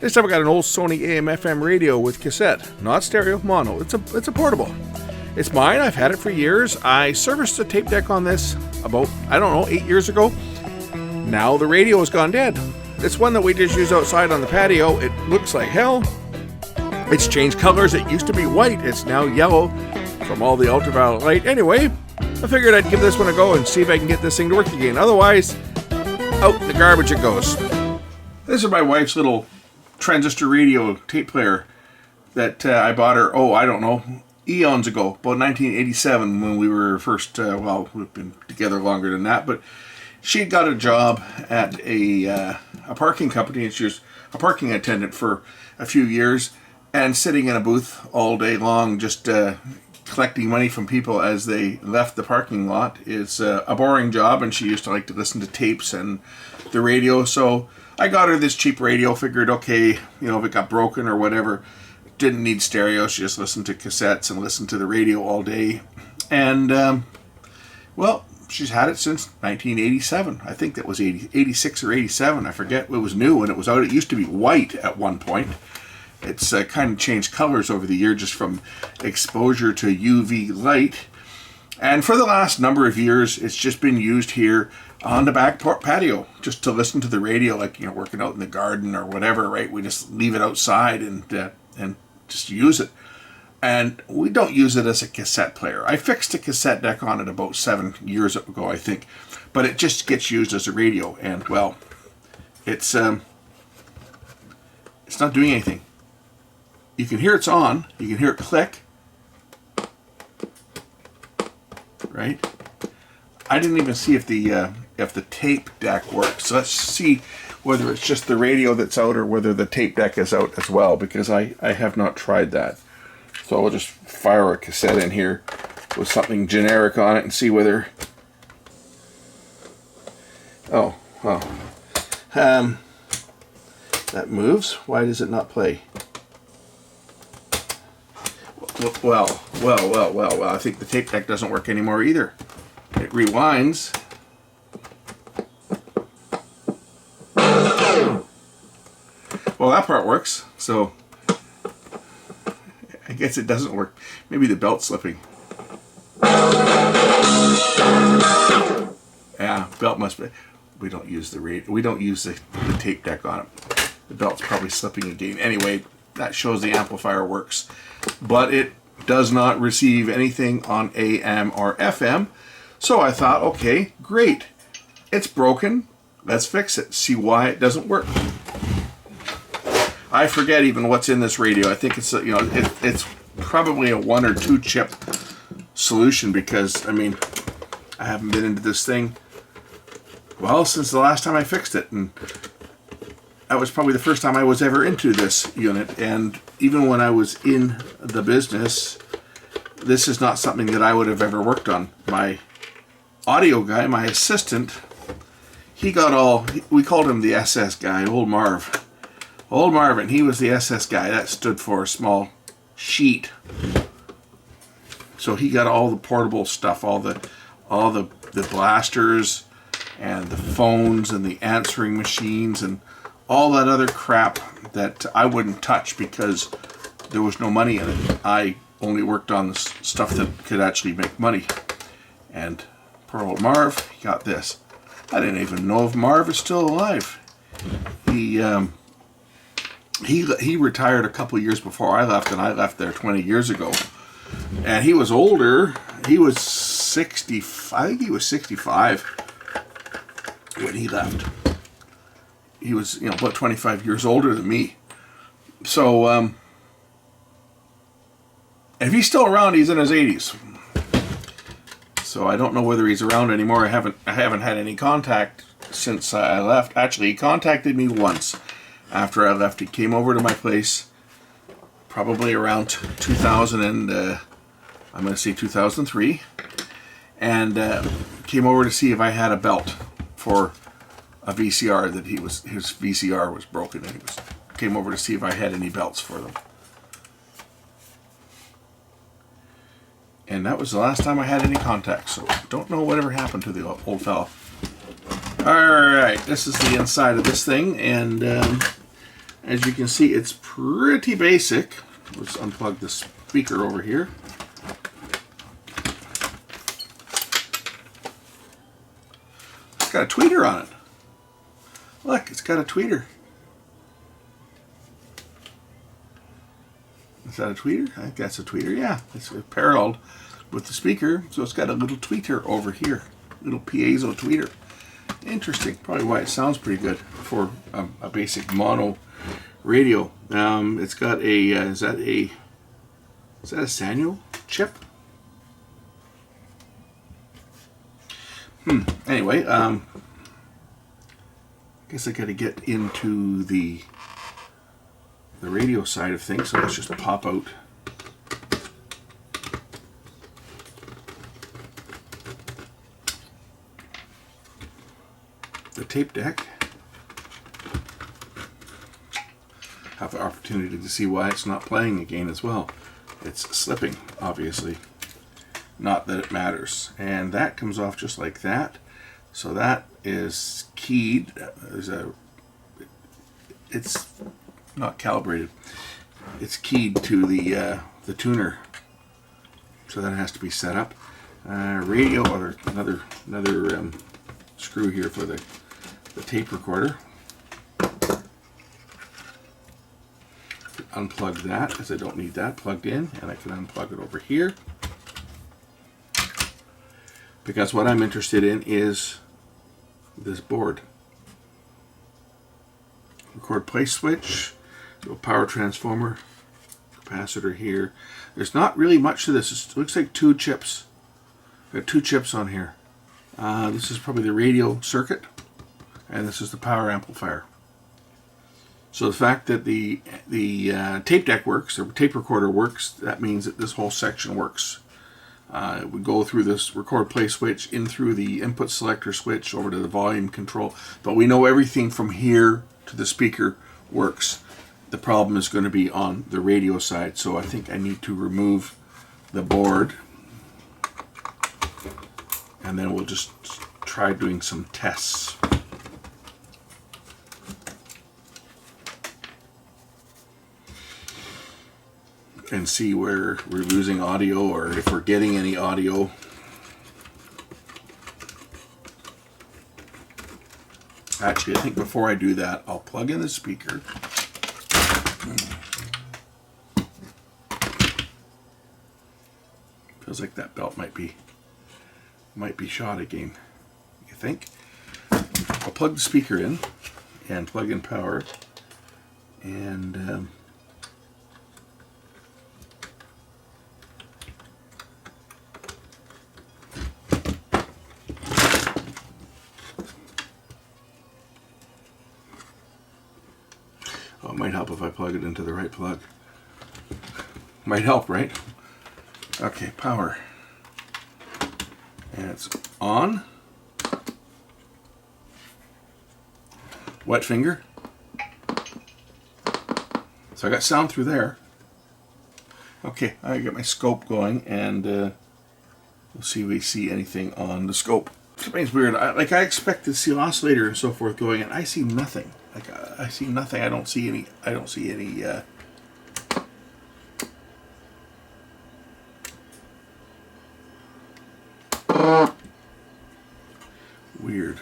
This time I got an old Sony AM/FM radio with cassette, not stereo, mono. It's a portable. It's mine. I've had it for years. I serviced the tape deck on this about, 8 years ago. Now the radio has gone dead. It's one that we just use outside on the patio. It looks like hell. It's changed colors. It used to be white. It's now yellow from all the ultraviolet light. Anyway, I figured I'd give this one a go and see if I can get this thing to work again. Otherwise, out in the garbage it goes. This is my wife's little transistor radio tape player that I bought her, eons ago, about 1987 when we were first, we've been together longer than that, but she'd got a job at a parking company, and she was a parking attendant for a few years, and sitting in a booth all day long just collecting money from people as they left the parking lot is a boring job, and she used to like to listen to tapes and the radio, so I got her this cheap radio, figured, okay, if it got broken or whatever, didn't need stereo, she just listened to cassettes and listened to the radio all day. And, she's had it since 1987. I think that was 86 or 87, I forget. It was new when it was out. It used to be white at one point. It's kind of changed colors over the year just from exposure to UV light. And for the last number of years, it's just been used here on the back patio, just to listen to the radio, like, working out in the garden or whatever, right? We just leave it outside and just use it. And we don't use it as a cassette player. I fixed a cassette deck on it about 7 years ago, I think. But it just gets used as a radio. And, it's not doing anything. You can hear it's on. You can hear it click. Right? I didn't even see if the tape deck works. So let's see whether it's just the radio that's out or whether the tape deck is out as well, because I have not tried that. So I'll just fire a cassette in here with something generic on it and see whether... that moves. Why does it not play? Well, I think the tape deck doesn't work anymore either. It rewinds. Well, that part works, so I guess it doesn't work. Maybe the belt's slipping. Yeah, belt must be. We don't use the tape deck on it. The belt's probably slipping again. Anyway, that shows the amplifier works. But it does not receive anything on AM or FM. So I thought, okay, great. It's broken. Let's fix it. See why it doesn't work. I forget even what's in this radio. I think it's it's probably a 1 or 2 chip solution, because I haven't been into this thing since the last time I fixed it, and that was probably the first time I was ever into this unit. And even when I was in the business, this is not something that I would have ever worked on. My audio guy, my assistant, we called him the SS guy, Old Marv. Old Marvin, he was the SS guy. That stood for small sheet. So he got all the portable stuff, all the blasters and the phones and the answering machines and all that other crap that I wouldn't touch because there was no money in it. I only worked on the stuff that could actually make money. And poor old Marv, he got this. I didn't even know if Marv is still alive. He retired a couple years before I left, and I left there 20 years ago. And he was older. He was 65. I think he was 65 when he left. He was, about 25 years older than me. So, if he's still around, he's in his 80s. So I don't know whether he's around anymore. I haven't had any contact since I left. Actually, he contacted me once. After I left, he came over to my place, probably around 2000 and I'm going to say 2003, and came over to see if I had a belt for a VCR that his VCR was broken, and he came over to see if I had any belts for them. And that was the last time I had any contact, so don't know whatever happened to the old fella. Alright, this is the inside of this thing, and As you can see, it's pretty basic. Let's unplug the speaker over here. It's got a tweeter on it. Look, it's got a tweeter. Is that a tweeter? I think that's a tweeter, yeah. It's paralleled with the speaker, so it's got a little tweeter over here. Little piezo tweeter. Interesting. Probably why it sounds pretty good for a basic mono radio. It's got a, is that a Sanyo chip? Anyway, I guess I got to get into the radio side of things, so let's just pop out the tape deck. Have the opportunity to see why it's not playing again as well. It's slipping, obviously. Not that it matters. And that comes off just like that. So that is keyed. It's not calibrated. It's keyed to the tuner, so that has to be set up. Radio, or another screw here for the tape recorder. Unplug that because I don't need that plugged in, and I can unplug it over here because what I'm interested in is this board. Record place switch, little power transformer, capacitor here. There's not really much to this. It looks like 2 chips. Got 2 chips on here. This is probably the radio circuit, and this is the power amplifier. So the fact that the tape deck works, or tape recorder works, that means that this whole section works. It would go through this record play switch, in through the input selector switch, over to the volume control. But we know everything from here to the speaker works. The problem is going to be on the radio side, so I think I need to remove the board, and then we'll just try doing some tests. And see where we're losing audio, or if we're getting any audio. Actually, I think before I do that, I'll plug in the speaker. Feels like that belt might be shot again. You think? I'll plug the speaker in and plug in power, and it might help if I plug it into the right plug. Might help, right? Okay, power. And it's on. Wet finger. So I got sound through there. Okay, I got my scope going, and we'll see if we see anything on the scope. Something's weird. I expect to see oscillator and so forth going, and I see nothing. I see nothing. I don't see any. Weird.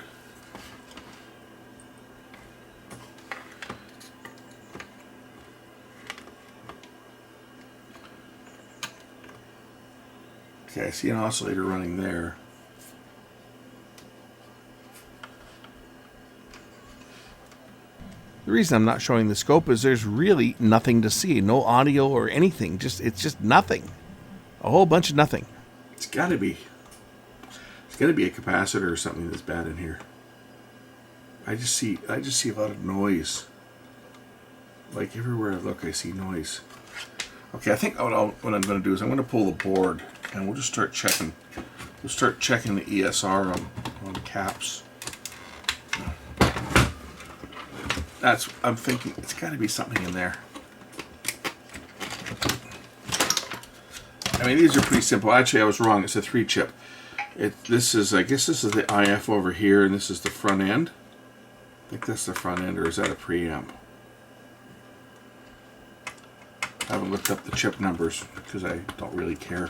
Okay, I see an oscillator running there. The reason I'm not showing the scope is there's really nothing to see. No audio or anything. It's just nothing. A whole bunch of nothing. It's gotta be a capacitor or something that's bad in here. I just see a lot of noise. Like everywhere I look, I see noise. Okay, I think what I'm going to do is I'm going to pull the board, and we'll just start checking. We'll start checking the ESR on the caps. I'm thinking it's got to be something in there. I mean, these are pretty simple. Actually, I was wrong. It's a 3-chip. I guess this is the IF over here, and this is the front end. I think that's the front end, or is that a preamp? I haven't looked up the chip numbers because I don't really care.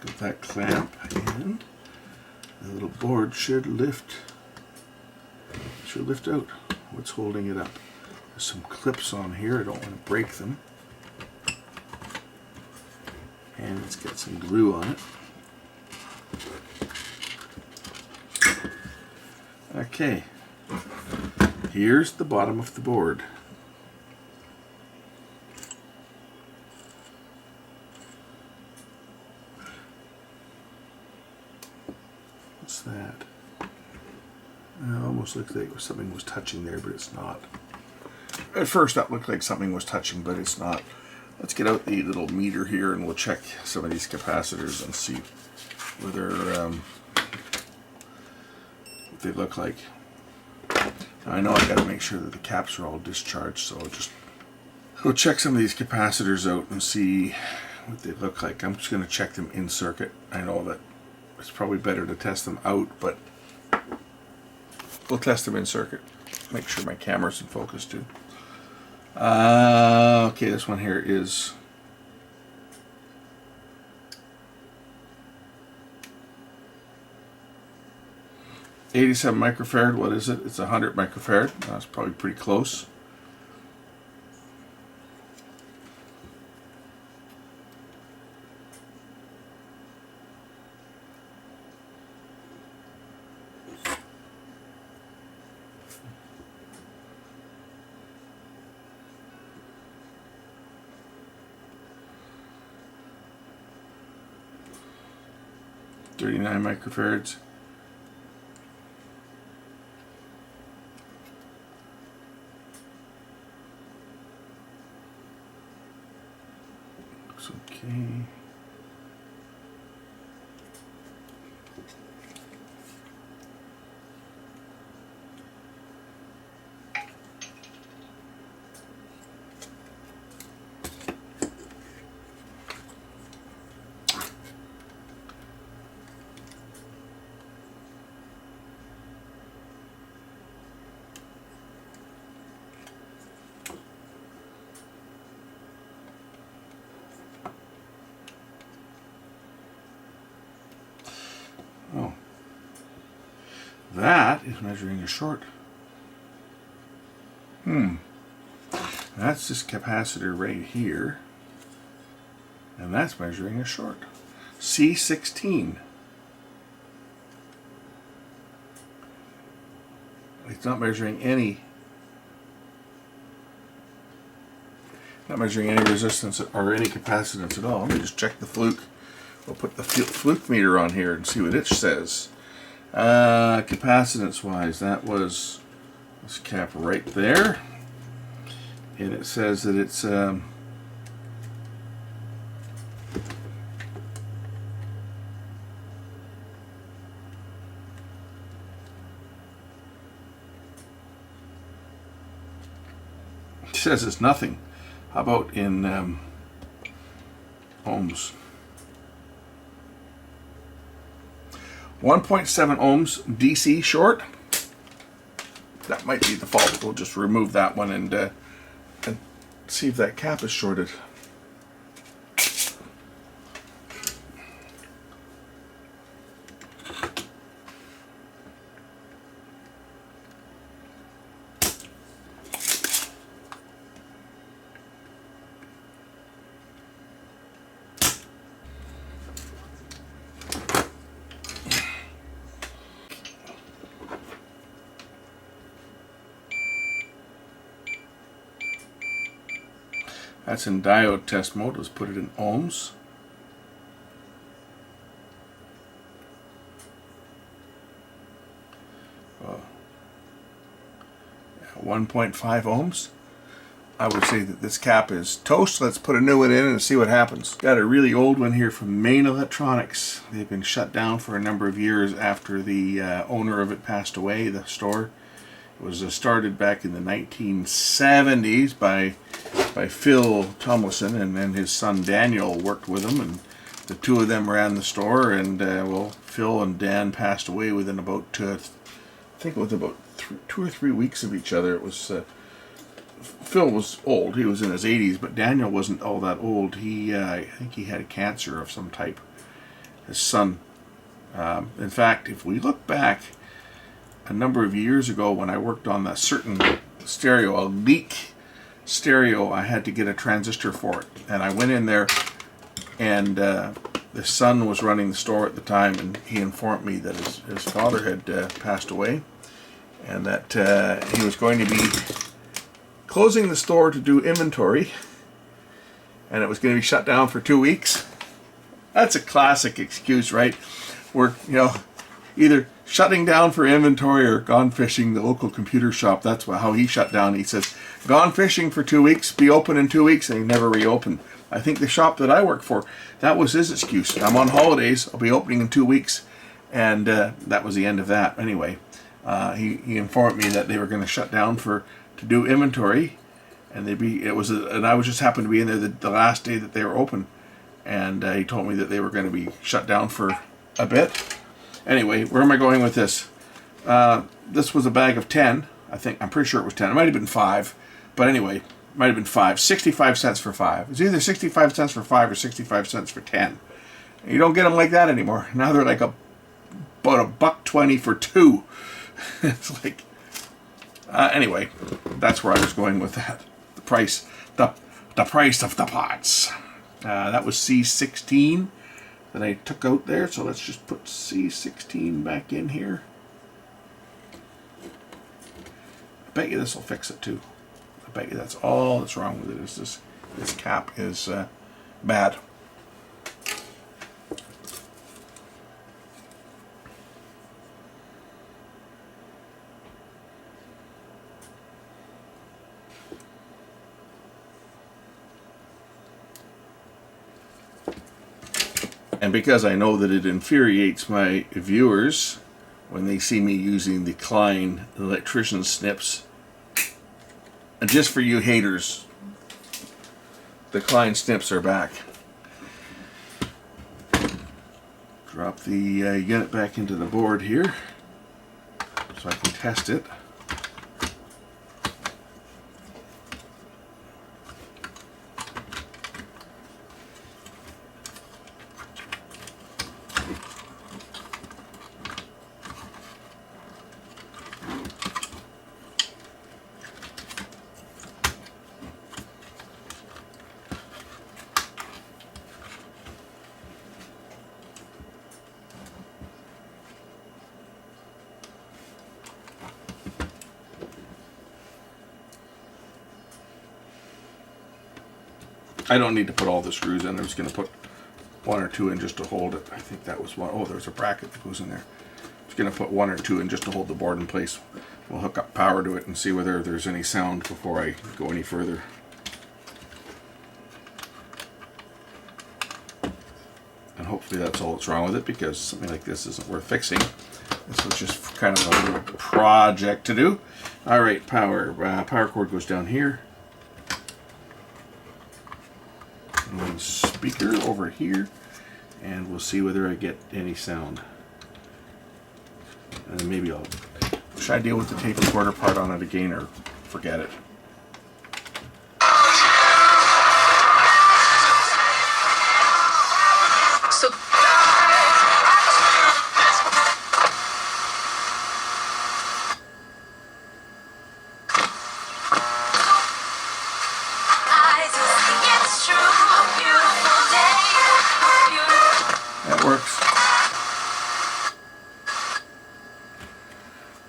Got that clamp in. The little board should lift out. What's holding it up? There's some clips on here. I don't want to break them. And it's got some glue on it. Okay. Here's the bottom of the board. What's that? It almost looks like something was touching there, but it's not. At first that looked like something was touching, but it's not. Let's get out the little meter here and we'll check some of these capacitors and see whether what they look like. Now, I know I got to make sure that the caps are all discharged, so we'll check some of these capacitors out and see what they look like. I'm just going to check them in circuit. I know that it's probably better to test them out, but we'll test them in circuit. Make sure my camera's in focus too. Okay, this one here is $87 microfarad. What is it? It's 100 microfarad. That's probably pretty close. $39 microfarads. Looks okay. Oh, that is measuring a short. That's this capacitor right here, and that's measuring a short. C16. It's not measuring any. Not measuring any resistance or any capacitance at all. Let me just check the fluke. We'll put the fluke meter on here and see what it says. Capacitance wise, that was this cap right there, and it says that it's it says it's nothing. How about in ohms? 1.7 ohms DC short. That might be the fault. We'll just remove that one and see if that cap is shorted. That's in diode test mode. Let's put it in ohms. Uh, 1.5 ohms. I would say that this cap is toast. Let's put a new one in and see what happens. Got a really old one here from Main Electronics. They've been shut down for a number of years after the owner of it passed away, the store. It was started back in the 1970s by by Phil Tomlinson, and then his son Daniel worked with him, and the two of them ran the store. And well, Phil and Dan passed away within about I think it was about 2 or 3 weeks of each other. It was Phil was old; he was in his 80s, but Daniel wasn't all that old. I think he had a cancer of some type. His son. In fact, if we look back a number of years ago when I worked on a certain stereo, a leak stereo, I had to get a transistor for it, and I went in there, and the son was running the store at the time, and he informed me that his father had passed away, and that he was going to be closing the store to do inventory, and it was going to be shut down for 2 weeks. That's a classic excuse, right? We're, either shutting down for inventory or gone fishing. The local computer shop, that's how he shut down. He says, gone fishing for 2 weeks, be open in 2 weeks, and he never reopened. I think the shop that I work for, that was his excuse. I'm on holidays, I'll be opening in 2 weeks. And that was the end of that. Anyway, he informed me that they were going to shut down to do inventory, and and I was just happened to be in there the last day that they were open, and he told me that they were going to be shut down for a bit. Anyway, where am I going with this? This was a bag of 10. I'm pretty sure it was 10. It might have been 5, but anyway, it might have been 5. 65 cents for 5. It's either 65 cents for 5 or 65 cents for 10. You don't get them like that anymore. Now they're like about $1.20 for 2. It's like, anyway, that's where I was going with that. The price of the pots. That was C16 that I took out there. So let's just put C16 back in here. I bet you this will fix it too. I bet you that's all that's wrong with it. Is this cap is bad. And because I know that it infuriates my viewers when they see me using the Klein electrician snips, and just for you haters, the Klein snips are back. Drop the unit back into the board here so I can test it. I don't need to put all the screws in. I'm just going to put 1 or 2 in just to hold it. I think that was one. Oh, there's a bracket that goes in there. I'm just going to put 1 or 2 in just to hold the board in place. We'll hook up power to it and see whether there's any sound before I go any further. And hopefully that's all that's wrong with it, because something like this isn't worth fixing. This was just kind of a little project to do. All right, power cord goes down here. And speaker over here, and we'll see whether I get any sound. And then maybe should I deal with the tape recorder part on it again, or forget it?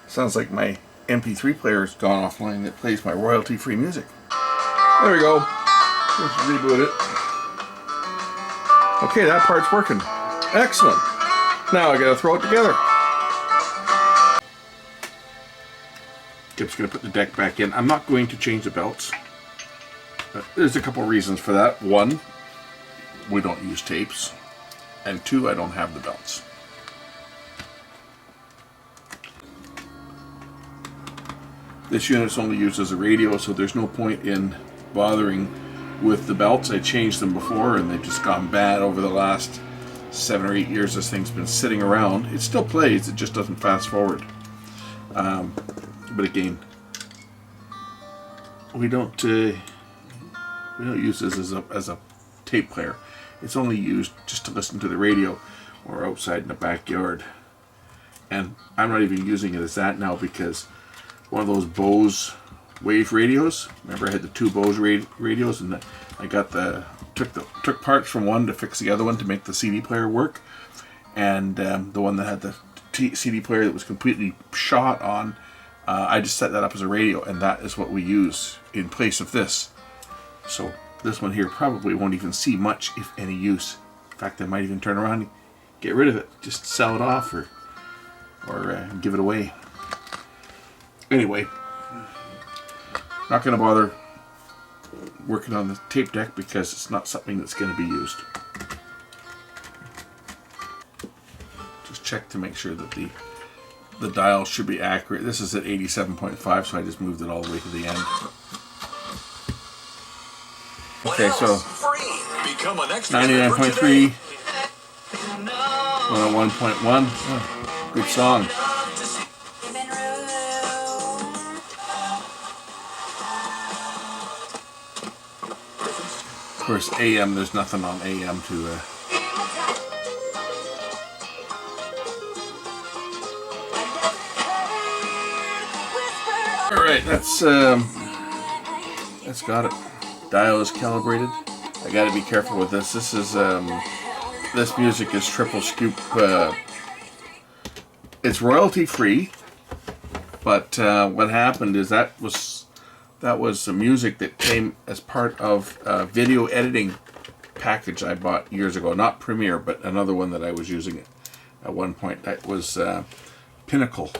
Sounds like my MP3 player's gone offline that plays my royalty-free music. There we go. Let's reboot it. Okay, that part's working. Excellent. Now I gotta throw it together. Kip's gonna put the deck back in. I'm not going to change the belts. There's a couple reasons for that. 1, we don't use tapes. And 2, I don't have the belts. This unit's only used as a radio, so there's no point in bothering with the belts. I changed them before and they've just gone bad over the last 7 or 8 years. This thing's been sitting around. It still plays, it just doesn't fast forward. But again, we don't use this as a tape player. It's only used just to listen to the radio or outside in the backyard. And I'm not even using it as that now because one of those Bose wave radios. Remember, I had the two Bose radios, and I got took parts from one to fix the other one to make the CD player work. And the one that had the CD player that was completely shot on, I just set that up as a radio, and that is what we use in place of this. So this one here probably won't even see much, if any, use. In fact, I might even turn around and get rid of it, just sell it off or give it away. Anyway, not going to bother working on the tape deck because it's not something that's going to be used. Just check to make sure that the dial should be accurate. This is at 87.5, so I just moved it all the way to the end. Okay, so 99.3, 101.1. Oh, good song. Of course, AM, there's nothing on AM to... Alright, that's got it. Dial is calibrated. I got to be careful with this. This is this music is triple scoop. It's royalty free, but what happened is that was the music that came as part of a video editing package I bought years ago. Not Premiere, but another one that I was using at one point. That was Pinnacle,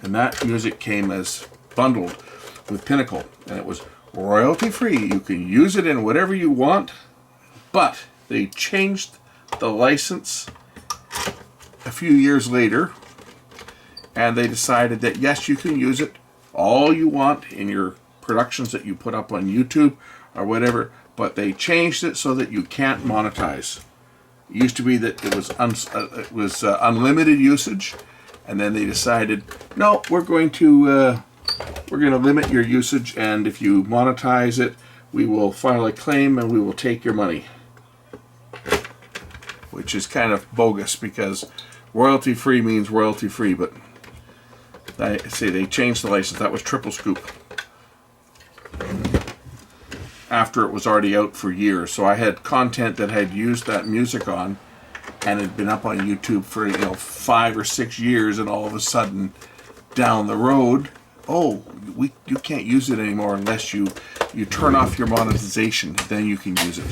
and that music came as bundled with Pinnacle, and it was royalty free. You can use it in whatever you want, but they changed the license a few years later, and they decided that yes, you can use it all you want in your productions that you put up on YouTube or whatever, but they changed it so that you can't monetize. It used to be that it was unlimited usage, and then they decided, no, we're going to limit your usage, and if you monetize it, we will file a claim and we will take your money. Which is kind of bogus because royalty free means royalty free, but I say they changed the license. That was triple scoop after it was already out for years. So I had content that had used that music on and had been up on YouTube for 5 or 6 years, and all of a sudden down the road, oh, you can't use it anymore unless you turn off your monetization. Then you can use it.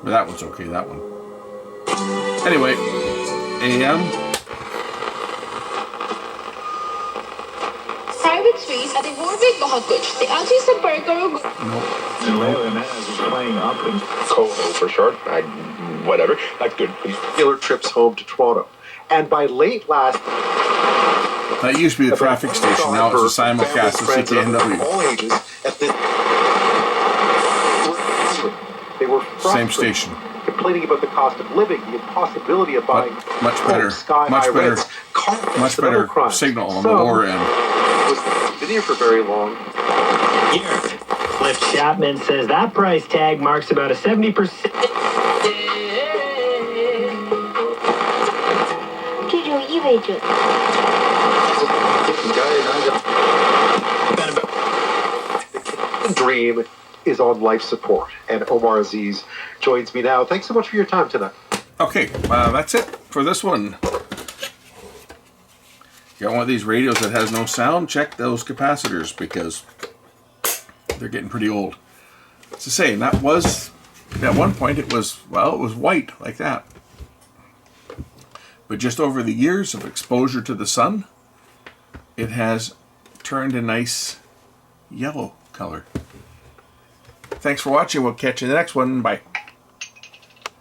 But that one's okay, that one. Anyway, AM. Arbetsvis att i vår bygd har Guds. Det är alltid som burger och... Playing up in Coho for short, whatever. That's good. Regular trips home to Toronto. And by late last... That used to be the traffic station. Now it's a simulcast of CKNW. All ages at this... They were same station. Complaining about the cost of living, the impossibility of buying much better signal on the lower end. Was been here for very long. Here, Cliff Chapman says that price tag marks about a 70%. Dream is on life support, and Omar Aziz joins me now. Thanks so much for your time tonight. Okay, that's it for this one. If you got one of these radios that has no sound, check those capacitors because they're getting pretty old. To say, and that was, at one point it was white like that. But just over the years of exposure to the sun, it has turned a nice yellow color. Thanks for watching. We'll catch you in the next one. Bye.